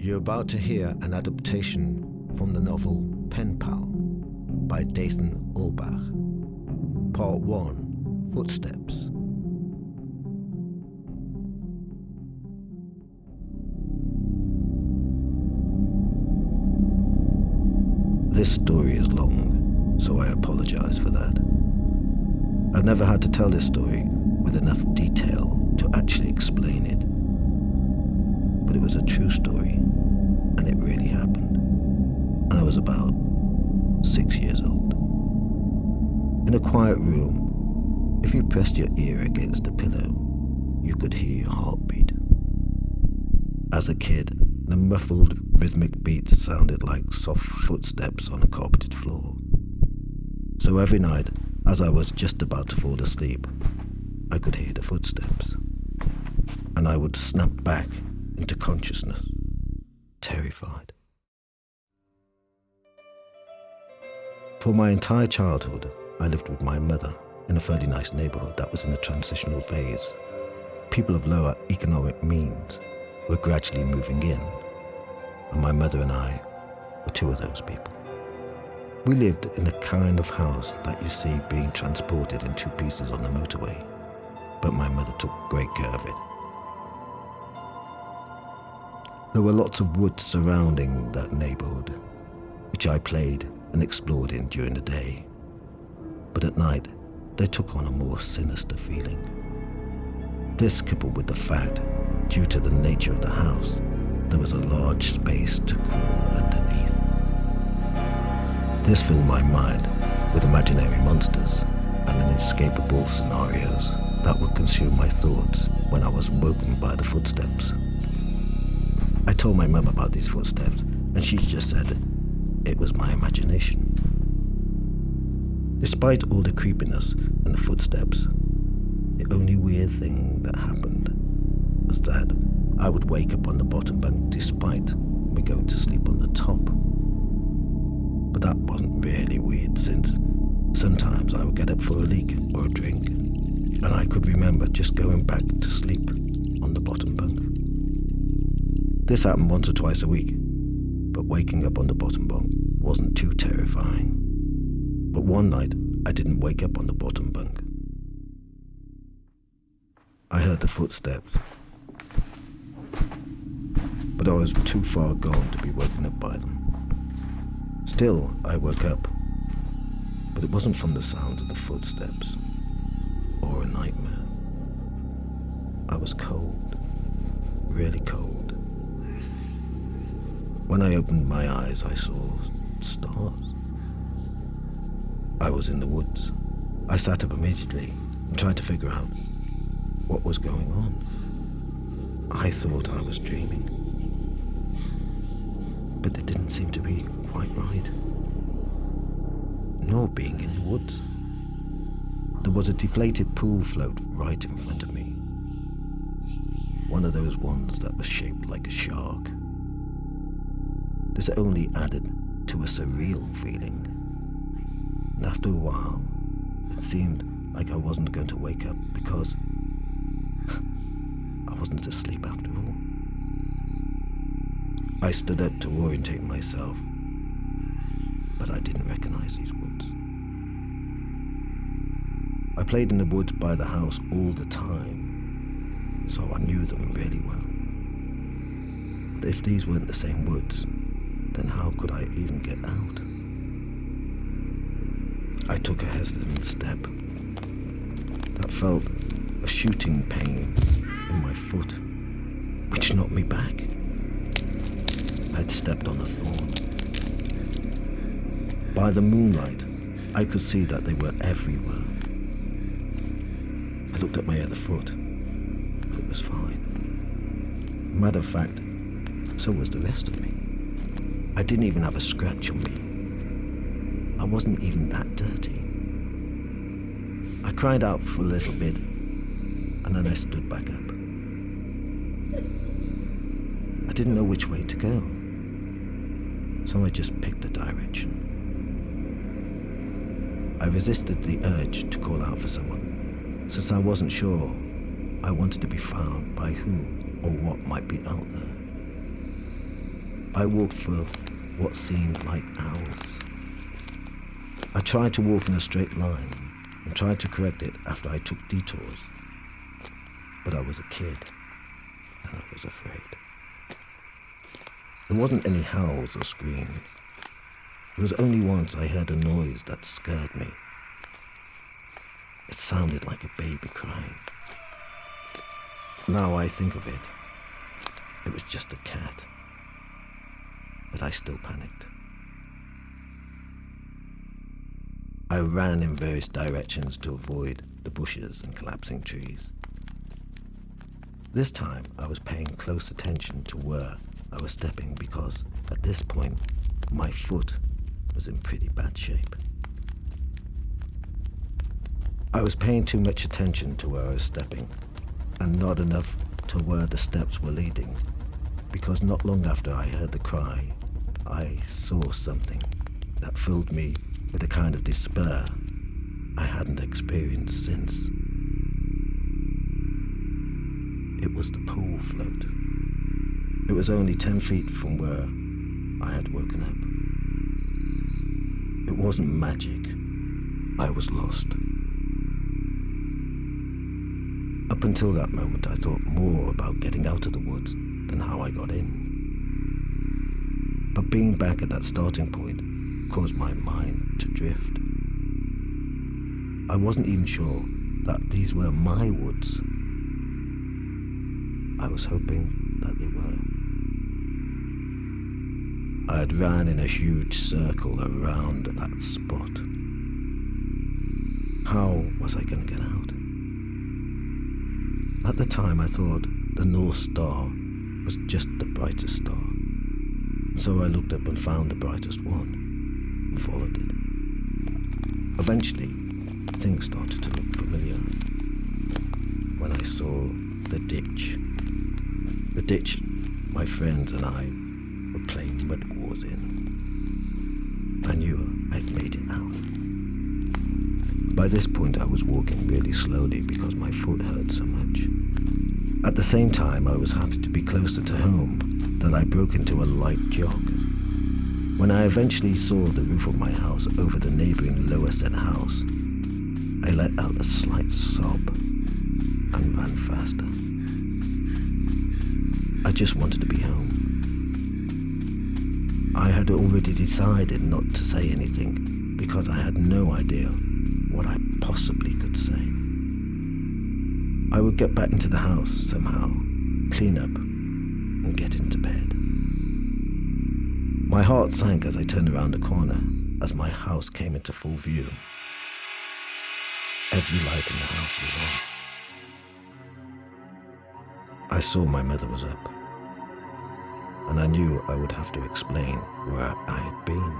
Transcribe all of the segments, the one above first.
You're about to hear an adaptation from the novel Penpal by Dathan Auerbach. Part 1, Footsteps. This story is long, so I apologize for that. I've never had to tell this story with enough detail to actually explain it. But it was a true story, and it really happened. And I was about 6 years old. In a quiet room, if you pressed your ear against a pillow, you could hear your heartbeat. As a kid, the muffled rhythmic beats sounded like soft footsteps on a carpeted floor. So every night, as I was just about to fall asleep, I could hear the footsteps, and I would snap back into consciousness, terrified. For my entire childhood, I lived with my mother in a fairly nice neighborhood that was in a transitional phase. People of lower economic means were gradually moving in, and my mother and I were two of those people. We lived in a kind of house that you see being transported in two pieces on the motorway, but my mother took great care of it. There were lots of woods surrounding that neighborhood, which I played and explored in during the day. But at night, they took on a more sinister feeling. This, coupled with the fact, due to the nature of the house, there was a large space to crawl underneath. This filled my mind with imaginary monsters and inescapable scenarios that would consume my thoughts when I was woken by the footsteps. I told my mum about these footsteps, and she just said it was my imagination. Despite all the creepiness and the footsteps, the only weird thing that happened was that I would wake up on the bottom bunk despite me going to sleep on the top. But that wasn't really weird, since sometimes I would get up for a leak or a drink, and I could remember just going back to sleep on the bottom bunk. This happened once or twice a week, but waking up on the bottom bunk wasn't too terrifying. But one night, I didn't wake up on the bottom bunk. I heard the footsteps, but I was too far gone to be woken up by them. Still, I woke up, but it wasn't from the sound of the footsteps or a nightmare. I was cold, really cold. When I opened my eyes, I saw stars. I was in the woods. I sat up immediately and tried to figure out what was going on. I thought I was dreaming, but it didn't seem to be quite right. Nor being in the woods. There was a deflated pool float right in front of me. One of those ones that was shaped like a shark. This only added to a surreal feeling. And after a while, it seemed like I wasn't going to wake up because I wasn't asleep after all. I stood up to orientate myself, but I didn't recognize these woods. I played in the woods by the house all the time, so I knew them really well. But if these weren't the same woods, then how could I even get out? I took a hesitant step. That felt a shooting pain in my foot, which knocked me back. I'd stepped on a thorn. By the moonlight, I could see that they were everywhere. I looked at my other foot, but it was fine. Matter of fact, so was the rest of me. I didn't even have a scratch on me. I wasn't even that dirty. I cried out for a little bit, and then I stood back up. I didn't know which way to go, so I just picked a direction. I resisted the urge to call out for someone, since I wasn't sure I wanted to be found by who or what might be out there. I walked for what seemed like hours. I tried to walk in a straight line and tried to correct it after I took detours. But I was a kid, and I was afraid. There wasn't any howls or screams. It was only once I heard a noise that scared me. It sounded like a baby crying. Now I think of it, it was just a cat. But I still panicked. I ran in various directions to avoid the bushes and collapsing trees. This time I was paying close attention to where I was stepping because at this point my foot was in pretty bad shape. I was paying too much attention to where I was stepping and not enough to where the steps were leading, because not long after I heard the cry, I saw something that filled me with a kind of despair I hadn't experienced since. It was the pool float. It was only 10 feet from where I had woken up. It wasn't magic. I was lost. Up until that moment, I thought more about getting out of the woods than how I got in. But being back at that starting point caused my mind to drift. I wasn't even sure that these were my woods. I was hoping that they were. I had ran in a huge circle around that spot. How was I going to get out? At the time, I thought the North Star was just the brightest star. So I looked up and found the brightest one and followed it. Eventually, things started to look familiar when I saw the ditch. The ditch my friends and I were playing mud wars in. I knew I'd made it out. By this point, I was walking really slowly because my foot hurt so much. At the same time, I was happy to be closer to home that I broke into a light jog. When I eventually saw the roof of my house over the neighboring lower set house, I let out a slight sob and ran faster. I just wanted to be home. I had already decided not to say anything because I had no idea what I possibly could say. I would get back into the house somehow, clean up, and get into bed. My heart sank as I turned around the corner as my house came into full view. Every light in the house was on. I saw my mother was up, and I knew I would have to explain where I had been,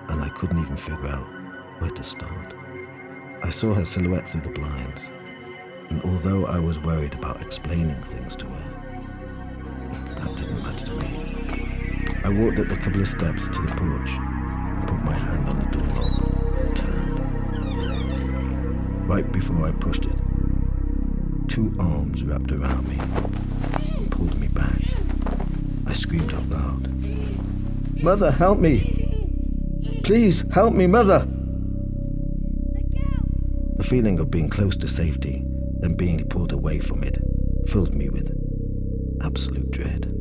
and I couldn't even figure out where to start. I saw her silhouette through the blinds, and although I was worried about explaining things to her, that didn't matter to me. I walked up a couple of steps to the porch and put my hand on the doorknob and turned. Right before I pushed it, 2 arms wrapped around me and pulled me back. I screamed out loud, "Mother, help me! Please, help me, Mother!" The feeling of being close to safety, then being pulled away from it, filled me with absolute dread.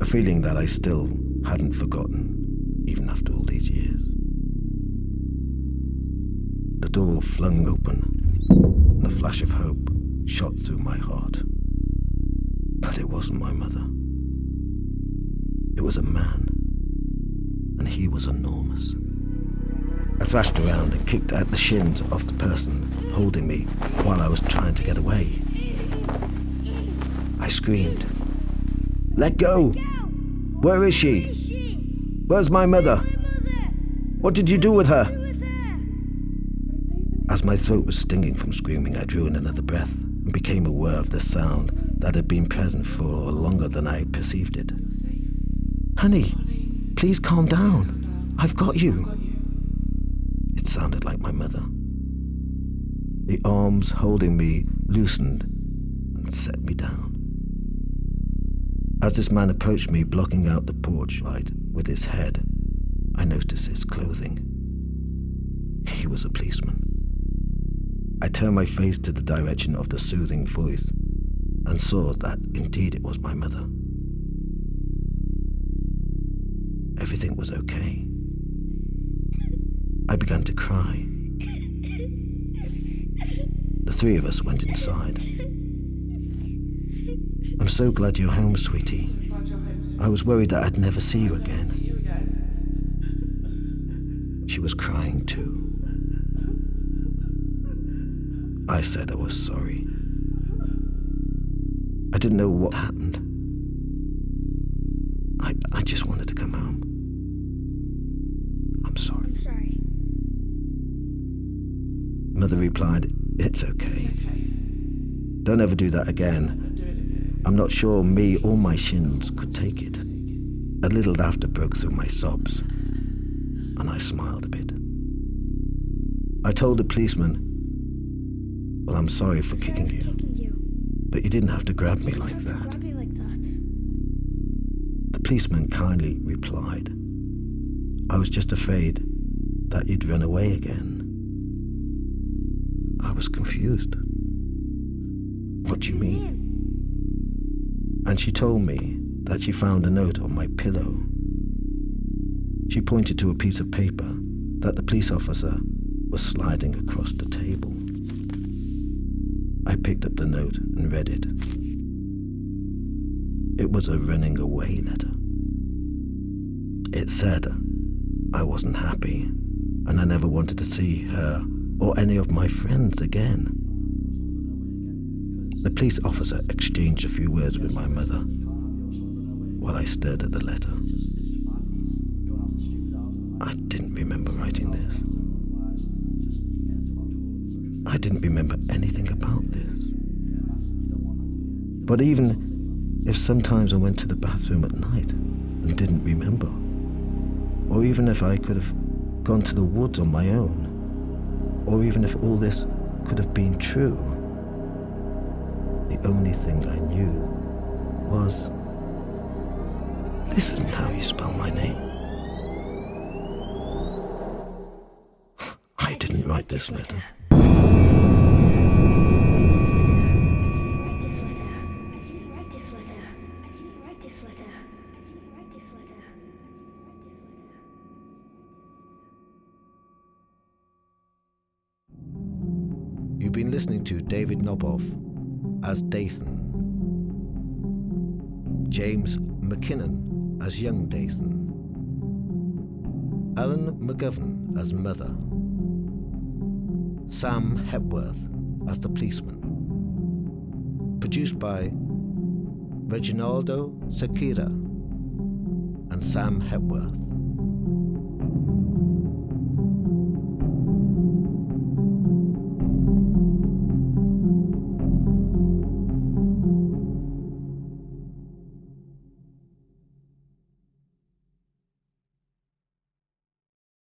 A feeling that I still hadn't forgotten, even after all these years. The door flung open, and a flash of hope shot through my heart. But it wasn't my mother. It was a man, and he was enormous. I thrashed around and kicked at the shins of the person holding me while I was trying to get away. I screamed, "Let go! Where is she? Where's my mother? What did you do with her?" As my throat was stinging from screaming, I drew in another breath and became aware of the sound that had been present for longer than I perceived it. "Honey, please calm down. I've got you." It sounded like my mother. The arms holding me loosened and set me down. As this man approached me, blocking out the porch light with his head, I noticed his clothing. He was a policeman. I turned my face to the direction of the soothing voice and saw that indeed it was my mother. Everything was okay. I began to cry. The three of us went inside. I'm so glad you're home, sweetie. I was worried that I'd never see you again. She was crying too. I said I was sorry. I didn't know what happened. I just wanted to come home. I'm sorry. I'm sorry. Mother replied, "It's okay. Don't ever do that again. I'm not sure me or my shins could take it." A little laughter broke through my sobs, and I smiled a bit. I told the policeman, "Well, I'm sorry for kicking you, but you didn't have to grab me like that." The policeman kindly replied, "I was just afraid that you'd run away again." I was confused. "What do you mean?" And she told me that she found a note on my pillow. She pointed to a piece of paper that the police officer was sliding across the table. I picked up the note and read it. It was a running away letter. It said I wasn't happy and I never wanted to see her or any of my friends again. The police officer exchanged a few words with my mother while I stared at the letter. I didn't remember writing this. I didn't remember anything about this. But even if sometimes I went to the bathroom at night and didn't remember, or even if I could have gone to the woods on my own, or even if all this could have been true, the only thing I knew was, this isn't how you spell my name. I didn't write this letter. You've been listening to David Knopov as Dathan, James Mackinnon as young Dathan, Ellen McGovern as Mother, Sam Hepworth as the policeman. Produced by Reginaldo, Sequeira and Sam Hepworth.